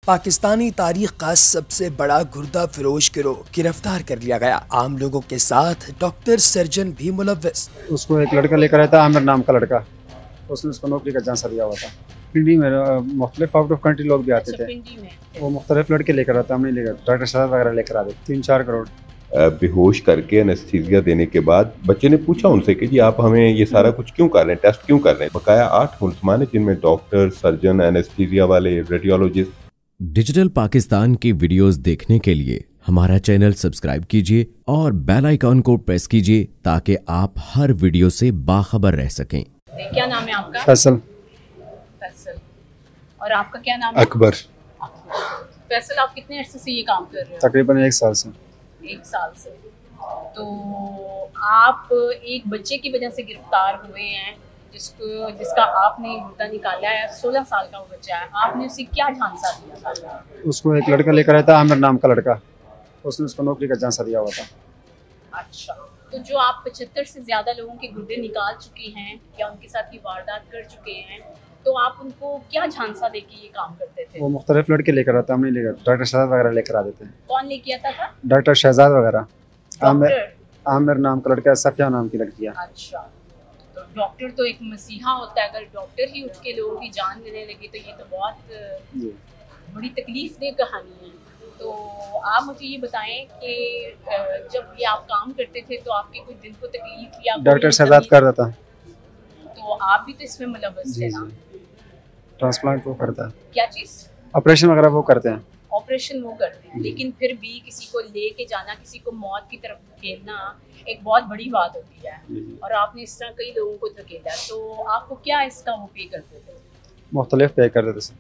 पाकिस्तानी तारीख का सबसे बड़ा गुर्दा फिरोश गिरोह गिरफ्तार कर लिया गया। आम लोगों के साथ डॉक्टर सर्जन भी मुलव्वस। उसको एक लड़का लेकर आया था, आमिर नाम का लड़का। उसने उसको नौकरी का झांसा दिया हुआ था। पिंडी में मुख्तलिफ आउट ऑफ कंट्री लोग भी आते थे। वो मुख्तलिफ लड़के लेकर आता, हम नहीं लेकर, डॉक्टर शहजाद वगैरह लेकर आते। 3-4 करोड़ बेहोश करके एनेस्थीसिया देने के बाद बच्चे ने पूछा उनसे कि जी आप हमें ये सारा कुछ क्यों कर रहे हैं, टेस्ट क्यों कर रहे हैं। बकाया 8 मुल्ज़मान हैं जिनमें डॉक्टर, सर्जन, एनेस्थीसिया वाले, रेडियोलॉजिस्ट। डिजिटल पाकिस्तान की वीडियोस देखने के लिए हमारा चैनल सब्सक्राइब कीजिए और बेल आइकॉन को प्रेस कीजिए ताकि आप हर वीडियो से बाखबर रह सकें। क्या नाम है आपका? फैसल। फैसल। और आपका क्या नाम है? अकबर। फैसल, आप कितने अरसे से ये काम कर रहे हो? तकरीबन 1 साल से। 1 साल से। तो आप एक बच्चे की वजह से गिरफ्तार हुए हैं जिसका आपने गुर्दा निकाला है। 16 साल का वो बच्चा है, आपने उसे क्या झांसा दिया था? उसको एक लड़का लेकर आया था, आमिर नाम का लड़का। उसने उसको नौकरी का झांसा दिया हुआ था। अच्छा, तो जो आप 75 से ज्यादा लोगों के गुर्दे निकाल चुके हैं या उनके साथ ये वारदात कर चुके हैं, तो आप उनको क्या झांसा देके ये काम करते थे? वो मुख्तलिफ लड़के लेकर आता, हम नहीं लेकर, डॉक्टर शहजाद वगैरह लेकर आते थे। कौन लेके आता था? डॉक्टर शहजाद वगैरह। डॉक्टर? आमिर नाम का लड़का, सफिया नाम की लड़की है। अच्छा, तो डॉक्टर तो एक मसीहा होता है। अगर डॉक्टर ही उठ के लोगों की जान लेने लगे तो ये तो बहुत बड़ी तकलीफ दे कहानी है। तो आप मुझे ये बताएं कि जब ये आप काम करते थे तो आपके कोई दिल को तकलीफ या डॉक्टर शहजाद कर रहा था, तो आप भी तो इसमें मुलव्वस थे ना? ट्रांसप्लांट वो करता है। क्या चीज़? ऑपरेशन वगैरह वो करते हैं। ऑपरेशन वो करते हैं, लेकिन फिर भी किसी को लेके जाना, किसी को मौत की तरफ धकेलना एक बहुत बड़ी बात होती है। और आपने इस तरह कई लोगों को धकेला, तो आपको क्या इसका वो पे करते थे? मुख्तलिफ पे करते थे।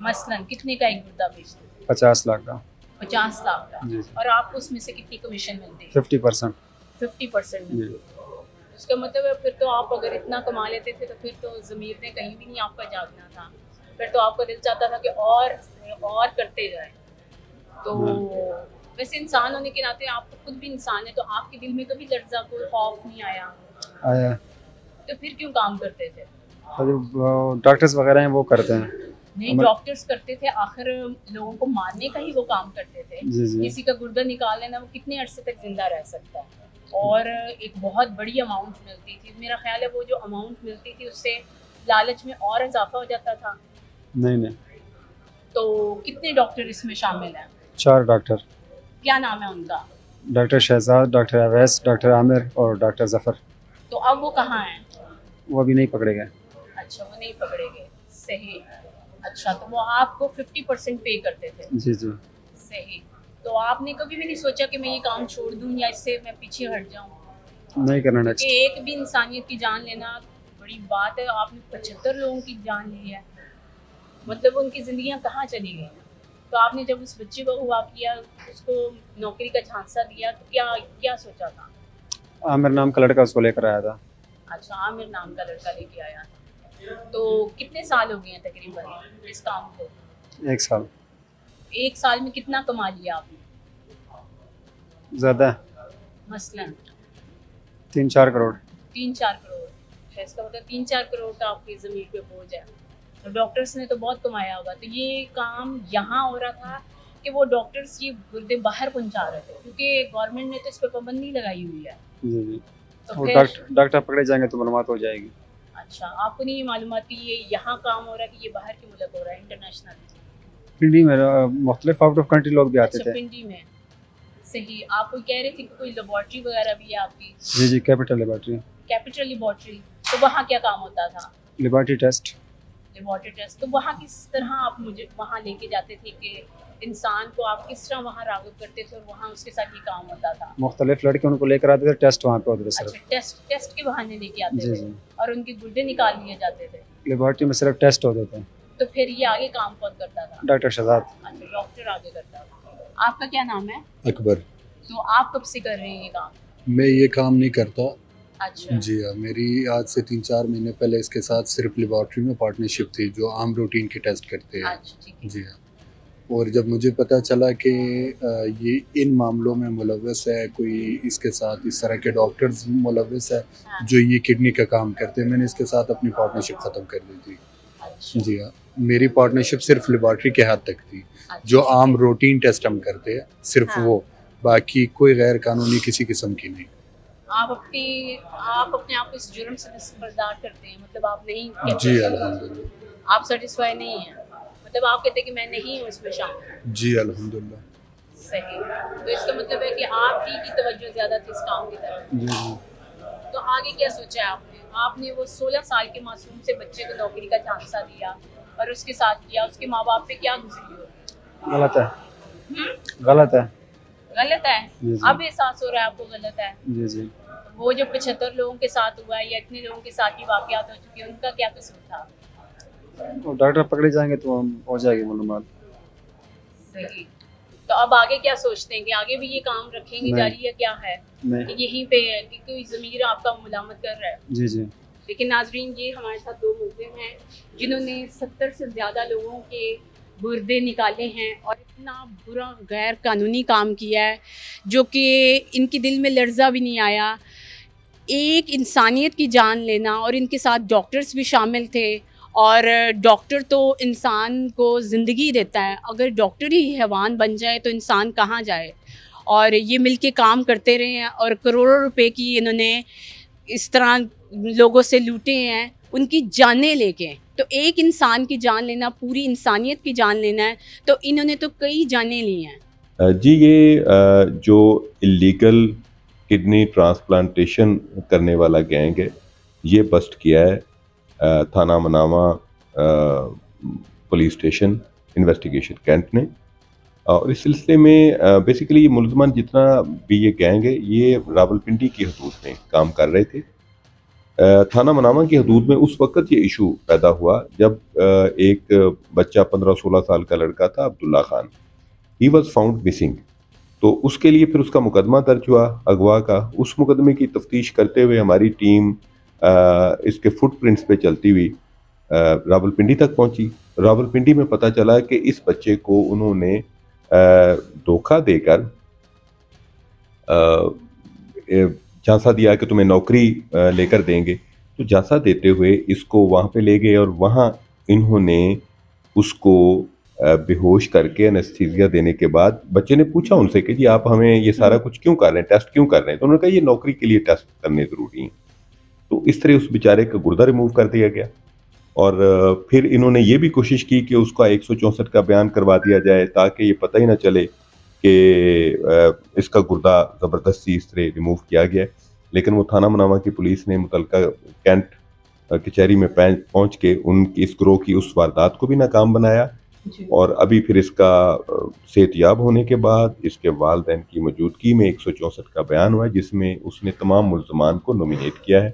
मसलन कितने का एक गुर्दा बेचते थे? 50 लाख का। 50 लाख का। और आपको उसमें से कितनी कमीशन मिलती है? 50%। 50% मिलती है। उसका मतलब है फिर तो आप अगर इतना कमा लेते थे तो फिर तो ज़मीर ने कहीं भी नहीं आपका जागना था। फिर तो आपका दिल चाहता था कि और करते जाए। तो वैसे इंसान होने के नाते आप तो खुद भी इंसान है, तो आपके दिल में कभी लर्जा, कोई खौफ नहीं आया? आया। तो फिर क्यों काम करते थे? डॉक्टर्स वगैरह हैं वो करते हैं। नहीं, डॉक्टर्स करते थे, आखिर लोगों को मारने का ही वो काम करते थे। किसी का गुर्दा निकाल लेना, वो कितने अरसे तक जिंदा रह सकता है? और एक बहुत बड़ी अमाउंट मिलती थी। मेरा ख्याल है वो जो अमाउंट मिलती थी उससे लालच में और इजाफा हो जाता था। नहीं। तो कितने डॉक्टर इसमें शामिल हैं? 4 डॉक्टर। क्या नाम है उनका? Doctor Shahzad, doctor Awais, doctor Aamir और डॉक्टर जफर। तो अब वो कहाँ हैं? वो अभी नहीं पकड़े गए। अच्छा, वो नहीं पकड़े गए। सही। अच्छा, तो वो आपको 50% पे करते थे? जी। सही। तो आपने कभी भी नहीं सोचा कि मैं ये काम छोड़ दूं या इससे मैं पीछे हट जाऊं? नहीं करना नेक्स्ट। कि एक भी इंसानियत की जान लेना बड़ी बात है। आपने 75 लोगों की जान ली है, मतलब उनकी जिंदगियां कहाँ चली गई? तो आपने जब उस बच्चे को हुआ किया, उसको नौकरी का झांसा दिया, तो क्या सोचा था? आमिर नाम का लड़का उसको लेकर आया था। अच्छा, आमिर नाम का लड़का लेके आया। तो कितने साल हो गए हैं तकरीबन इस काम को? 1 साल। 1 साल में कितना कमा लिया आपने? ज़्यादा। मसलन 3-4 करोड़। 3-4 करोड़। इसका मतलब 3-4 करोड़ का आपकी ज़मीन पे बोझ है। तो डॉक्टर्स ने तो बहुत कमाया होगा। तो ये काम यहाँ हो रहा था कि वो डॉक्टर्स ये गुर्दे बाहर पहुँचा रहे थे, क्योंकि गवर्नमेंट ने तो इस पर पाबंदी लगाई हुई है। जी। तो डॉक्टर पकड़े जाएंगे तो मालूमात हो जाएगी। अच्छा, आपको नहीं ये मालूमात कि ये यहाँ काम हो रहा है कि ये बाहर के मुल्क हो रहा है, इंटरनेशनल? पिंडी में मुख्तलिफ आउट ऑफ कंट्री लोग भी आते थे। पिंडी में। सही। आप कोई कह रहे थे कि कोई लेबॉर्ट्री वगैरह भी है आपकी? जी, कैपिटल लेबॉर्ट्री। Capital laboratory. तो वहाँ क्या काम होता था? Laboratory test. तो वहाँ किस तरह आप मुझे वहाँ लेके जाते थे कि इंसान को आप किस तरह वहाँ राग़िब करते थे और वहाँ उसके साथ ये काम होता था? मुख्तलिफ लड़के उनको लेकर आते थे, टेस्ट वहाँ पे होते थे सिर्फ। अच्छा, टेस्ट के बहाने लेके आते थे और उनके गुर्दे निकाल लिए जाते थे? लेबॉर्ट्री में सिर्फ टेस्ट होते थे। तो फिर ये आगे काम कौन करता था? डॉक्टर शहजाद। अच्छा, डॉक्टर आगे करता था। आपका क्या नाम है? अकबर। तो आप कब से कर रहे हैं ये काम? मैं ये काम नहीं करता। अच्छा। जी हाँ, मेरी आज से 3-4 महीने पहले इसके साथ सिर्फ लेबॉर्ट्री में पार्टनरशिप थी जो आम रूटीन के टेस्ट करते हैं। अच्छा, जी हाँ। और जब मुझे पता चला कि ये इन मामलों में मुलव्वस है, कोई इसके साथ इस तरह के डॉक्टर्स मुलव्वस है जो ये किडनी का काम करते हैं, मैंने इसके साथ अपनी पार्टनरशिप ख़त्म कर दी थी। जी हाँ। मेरी पार्टनरशिप सिर्फ लेबॉर्ट्री के हद तक थी। जो आम रूटीन टेस्ट हम करते हैं सिर्फ हाँ। वो, बाकी कोई गैर कानूनी किसी किस्म की नहीं। आप अपने आप को इस जुर्म से बर्दार करते हैं, मतलब आप नहीं कहते जी हैं, अल्हम्दुलिल्लाह। आप सेटिस्फाई नहीं हैं, मतलब आप कहते हैं कि मैं नहीं हूँ इसमें शामिल। जी अल्हम्दुलिल्लाह। सही, तो इसका मतलब है कि आपकी की तवज्जो ज़्यादा थी इस काम की तरफ। जी जी। तो आगे क्या सोचा है आपने? आपने वो 16 साल के मासूम से बच्चे को नौकरी का झांसा दिया और उसके साथ किया, उसके माँ बाप पे क्या गुजरी हो? गलत है, गलत है। गलत है? जी, जी। अब एहसास हो रहा है आपको गलत है? जी जी। वो जो 75 लोगों के साथ हुआ है या इतने लोगों के साथ ही वाकयात हो चुके हैं, उनका क्या कसूर था? और डॉक्टर पकड़े जाएंगे तो हम हो जाएगी मालूमात। सही, तो अब आगे क्या सोचते हैं कि आगे भी ये काम रखेंगे नहीं। जारी या क्या है? नहीं। कि यहीं पे है कि कोई ज़मीर आपका मुलामत कर रहा है? जी जी। लेकिन नाजरीन, ये हमारे साथ 2 मुल्ज़िम हैं जिन्होंने 70 से ज़्यादा लोगों के गुर्दे निकाले हैं और इतना बुरा गैर कानूनी काम किया है जो कि इनके दिल में लर्जा भी नहीं आया। एक इंसानियत की जान लेना, और इनके साथ डॉक्टर्स भी शामिल थे, और डॉक्टर तो इंसान को ज़िंदगी देता है, अगर डॉक्टर ही हैवान बन जाए तो इंसान कहाँ जाए। और ये मिलके काम करते रहे हैं और करोड़ों रुपए की इन्होंने इस तरह लोगों से लूटे हैं, उनकी जानें लेके। तो एक इंसान की जान लेना, पूरी इंसानियत की जान लेना है, तो इन्होंने तो कई जानें ली हैं। जी, ये जो इलीगल किडनी ट्रांसप्लांटेशन करने वाला गैंग है, ये बस्ट किया है थाना मनामा पुलिस स्टेशन इन्वेस्टिगेशन कैंट ने। और इस सिलसिले में बेसिकली ये मुलजमान जितना भी ये गैंग है, ये रावलपिंडी की हदूद में काम कर रहे थे। थाना मनामा की हदूद में उस वक्त ये इशू पैदा हुआ जब एक बच्चा 15-16 साल का लड़का था, Abdullah Khan, he was found missing. तो उसके लिए फिर उसका मुकदमा दर्ज हुआ अगवा का। उस मुकदमे की तफ्तीश करते हुए हमारी टीम इसके फुटप्रिंट्स पे चलती हुई रावलपिंडी तक पहुंची। रावलपिंडी में पता चला कि इस बच्चे को उन्होंने धोखा देकर झांसा दिया कि तुम्हें नौकरी लेकर देंगे। तो झांसा देते हुए इसको वहाँ पे ले गए और वहाँ इन्होंने उसको बेहोश करके एनेस्थीसिया देने के बाद बच्चे ने पूछा उनसे कि जी आप हमें ये सारा कुछ क्यों कर रहे हैं, टेस्ट क्यों कर रहे हैं? तो उन्होंने कहा ये नौकरी के लिए टेस्ट करने ज़रूरी हैं। तो इस तरह उस बेचारे का गुर्दा रिमूव कर दिया गया। और फिर इन्होंने ये भी कोशिश की कि उसका 164 का बयान करवा दिया जाए ताकि ये पता ही ना चले कि इसका गुर्दा ज़बरदस्ती इस तरह रिमूव किया गया। लेकिन वो थाना मनामा की पुलिस ने मुतलका कैंट कचहरी में पहुंच के उनकी इस ग्रोह की उस वारदात को भी नाकाम बनाया। और अभी फिर इसका सेहतयाब होने के बाद इसके वालिदैन की मौजूदगी में 164 का बयान हुआ जिसमें उसने तमाम मुल्ज़मान को नॉमिनेट किया है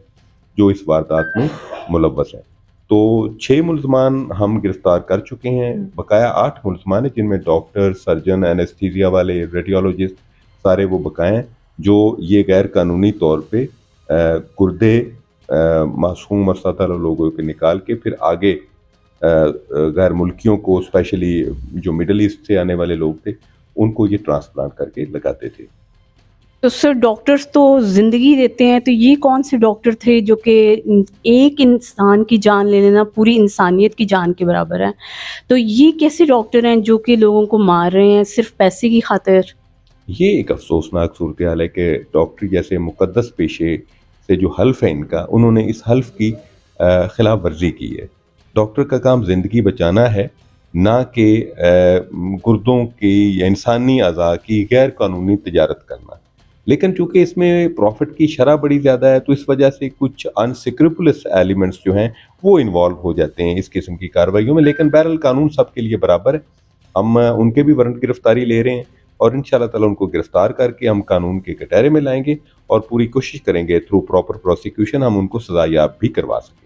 जो इस वारदात में मुलव्वस है। तो 6 मुल्ज़मान हम गिरफ्तार कर चुके हैं। बकाया 8 मुल्ज़मान हैं जिनमें डॉक्टर, सर्जन, एनेस्थीसिया वाले, रेडियोलॉजिस्ट सारे वो बकाए हैं जो ये गैर कानूनी तौर पे गुर्दे मासूम और सतह लोगों के निकाल के फिर आगे गैर मुल्कियों को, स्पेशली जो मिडल ईस्ट से आने वाले लोग थे, उनको ये ट्रांसप्लांट करके लगाते थे। तो सर, डॉक्टर्स तो ज़िंदगी देते हैं, तो ये कौन से डॉक्टर थे जो कि एक इंसान की जान ले लेना पूरी इंसानियत की जान के बराबर है? तो ये कैसे डॉक्टर हैं जो कि लोगों को मार रहे हैं सिर्फ पैसे की खातिर? ये एक अफसोसनाक सूरत हाल है कि डॉक्टर जैसे मुकद्दस पेशे से जो हल्फ है इनका, उन्होंने इस हल्फ की खिलाफ वर्जी की है। डॉक्टर का काम ज़िंदगी बचाना है, ना कि गुर्दों की या इंसानी अज़ा की गैर कानूनी तजारत करना। लेकिन चूंकि इसमें प्रॉफिट की शरह बड़ी ज़्यादा है तो इस वजह से कुछ अनसिक्रिपुलस एलिमेंट्स जो हैं वो इन्वॉल्व हो जाते हैं इस किस्म की कार्रवाइयों में। लेकिन बहरहाल कानून सबके लिए बराबर है। हम उनके भी वारंट गिरफ्तारी ले रहे हैं और इंशाल्लाह ताला उनको गिरफ्तार करके हम कानून के कटहरे में लाएंगे और पूरी कोशिश करेंगे थ्रू प्रॉपर प्रोसिक्यूशन हम उनको सजायाब भी करवा सकें।